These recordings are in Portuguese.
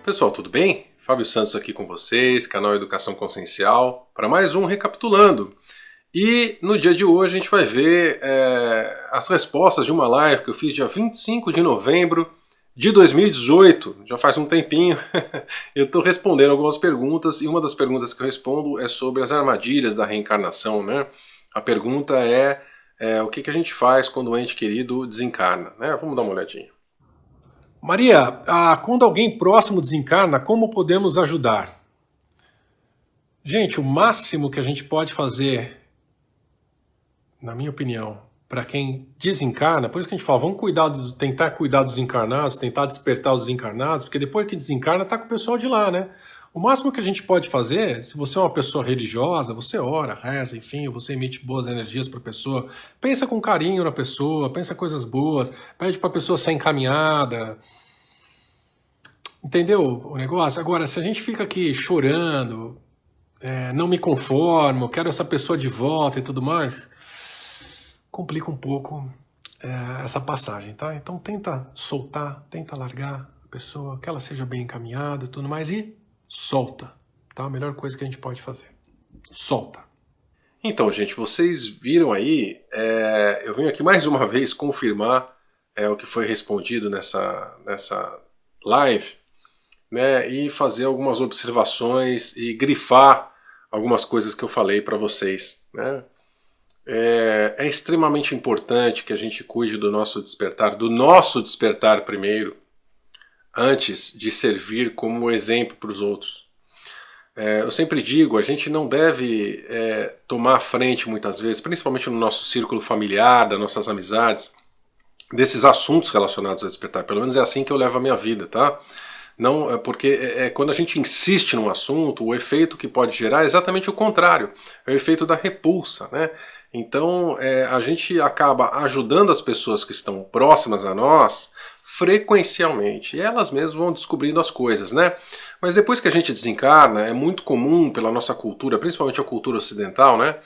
Pessoal, tudo bem? Fábio Santos aqui com vocês, canal Educação Consciencial, para mais um Recapitulando. E no dia de hoje a gente vai ver as respostas de uma live que eu fiz dia 25 de novembro de 2018, já faz um tempinho. Eu estou respondendo algumas perguntas e uma das perguntas que eu respondo é sobre as armadilhas da reencarnação, né? A pergunta é o que a gente faz quando o ente querido desencarna, né? Vamos dar uma olhadinha. Maria, quando alguém próximo desencarna, como podemos ajudar? Gente, o máximo que a gente pode fazer, na minha opinião, para quem desencarna, por isso que a gente fala, vamos tentar cuidar dos encarnados, tentar despertar os desencarnados, porque depois que desencarna, tá com o pessoal de lá, né? O máximo que a gente pode fazer, se você é uma pessoa religiosa, você ora, reza, enfim, você emite boas energias para a pessoa, pensa com carinho na pessoa, pensa coisas boas, pede para a pessoa ser encaminhada. Entendeu o negócio? Agora, se a gente fica aqui chorando, não me conformo, quero essa pessoa de volta e tudo mais, complica um pouco essa passagem, tá? Então tenta soltar, tenta largar a pessoa, que ela seja bem encaminhada e tudo mais, e solta, tá? A melhor coisa que a gente pode fazer. Solta. Então, gente, vocês viram aí, eu venho aqui mais uma vez confirmar o que foi respondido nessa live, né, e fazer algumas observações e grifar algumas coisas que eu falei para vocês, né? É extremamente importante que a gente cuide do nosso despertar primeiro, antes de servir como exemplo para os outros. Eu sempre digo, a gente não deve tomar a frente muitas vezes, principalmente no nosso círculo familiar, das nossas amizades, desses assuntos relacionados a despertar. Pelo menos é assim que eu levo a minha vida, tá? Não, porque quando a gente insiste num assunto, o efeito que pode gerar é exatamente o contrário, é o efeito da repulsa, né? Então a gente acaba ajudando as pessoas que estão próximas a nós frequencialmente, e elas mesmas vão descobrindo as coisas, né? Mas depois que a gente desencarna, é muito comum pela nossa cultura, principalmente a cultura ocidental, né?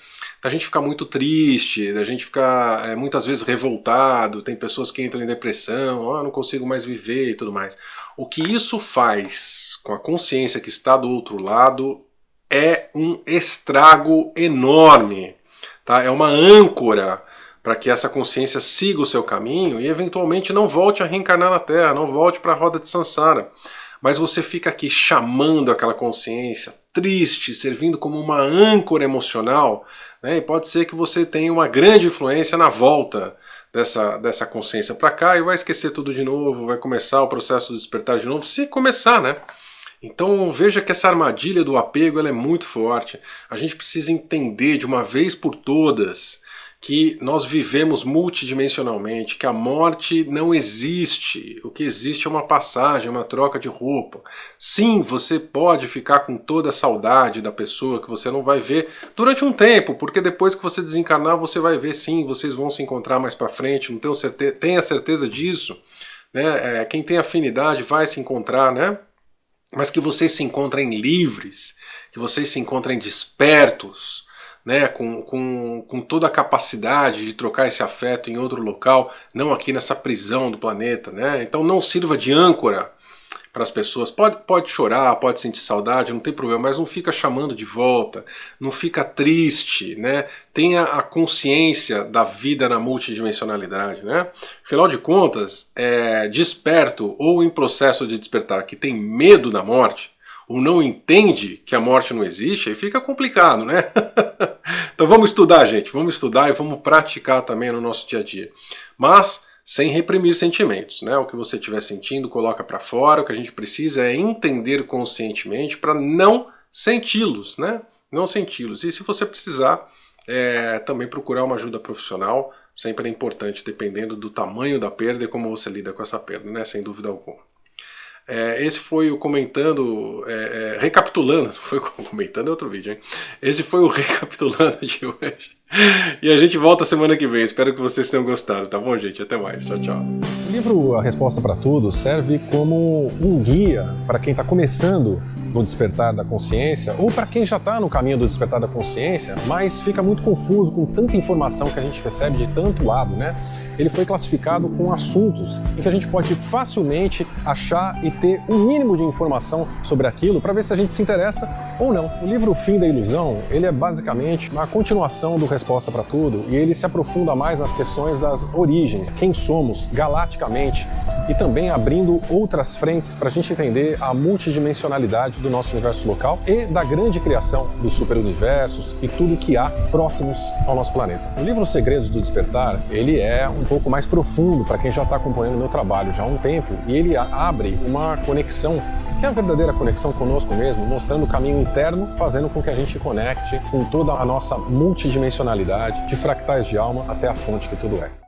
A gente ficar muito triste, a gente ficar muitas vezes revoltado, tem pessoas que entram em depressão, não consigo mais viver e tudo mais. O que isso faz com a consciência que está do outro lado é um estrago enorme, tá? É uma âncora para que essa consciência siga o seu caminho e eventualmente não volte a reencarnar na Terra, não volte para a roda de Sansara. Mas você fica aqui chamando aquela consciência, triste, servindo como uma âncora emocional, né? E pode ser que você tenha uma grande influência na volta dessa consciência para cá e vai esquecer tudo de novo, vai começar o processo de despertar de novo, se começar, né? Então veja que essa armadilha do apego ela é muito forte. A gente precisa entender de uma vez por todas que nós vivemos multidimensionalmente, que a morte não existe. O que existe é uma passagem, uma troca de roupa. Sim, você pode ficar com toda a saudade da pessoa que você não vai ver durante um tempo, porque depois que você desencarnar você vai ver sim, vocês vão se encontrar mais para frente, não tenha certeza disso, né? Quem tem afinidade vai se encontrar, né? Mas que vocês se encontrem livres, que vocês se encontrem despertos, né, com toda a capacidade de trocar esse afeto em outro local, não aqui nessa prisão do planeta, né? Então não sirva de âncora para as pessoas. Pode chorar, pode sentir saudade, não tem problema, mas não fica chamando de volta, não fica triste, né? Tenha a consciência da vida na multidimensionalidade, né? Afinal de contas, desperto ou em processo de despertar que tem medo da morte, ou não entende que a morte não existe, aí fica complicado, né? Então vamos estudar, gente, vamos estudar e vamos praticar também no nosso dia a dia. Mas sem reprimir sentimentos, né? O que você estiver sentindo, coloca para fora. O que a gente precisa é entender conscientemente para não senti-los, né? Não senti-los. E se você precisar, também procurar uma ajuda profissional, sempre é importante, dependendo do tamanho da perda e como você lida com essa perda, né? Sem dúvida alguma. Esse foi o comentando, recapitulando, não foi comentando, é outro vídeo, hein? Esse foi o recapitulando de hoje. E a gente volta semana que vem, espero que vocês tenham gostado, tá bom, gente? Até mais, tchau, tchau. O livro A Resposta para Tudo serve como um guia para quem está começando no despertar da consciência, ou para quem já está no caminho do despertar da consciência, mas fica muito confuso com tanta informação que a gente recebe de tanto lado, né? Ele foi classificado com assuntos em que a gente pode facilmente achar e ter o mínimo de informação sobre aquilo para ver se a gente se interessa ou não. O livro O Fim da Ilusão, ele é basicamente uma continuação do Resposta para Tudo e ele se aprofunda mais nas questões das origens, quem somos galaticamente e também abrindo outras frentes para a gente entender a multidimensionalidade do nosso universo local e da grande criação dos superuniversos e tudo que há próximos ao nosso planeta. O livro Os Segredos do Despertar, ele é um pouco mais profundo para quem já está acompanhando o meu trabalho já há um tempo e ele abre uma conexão que é a verdadeira conexão conosco mesmo, mostrando o caminho interno, fazendo com que a gente conecte com toda a nossa multidimensionalidade, de fractais de alma até a fonte que tudo é.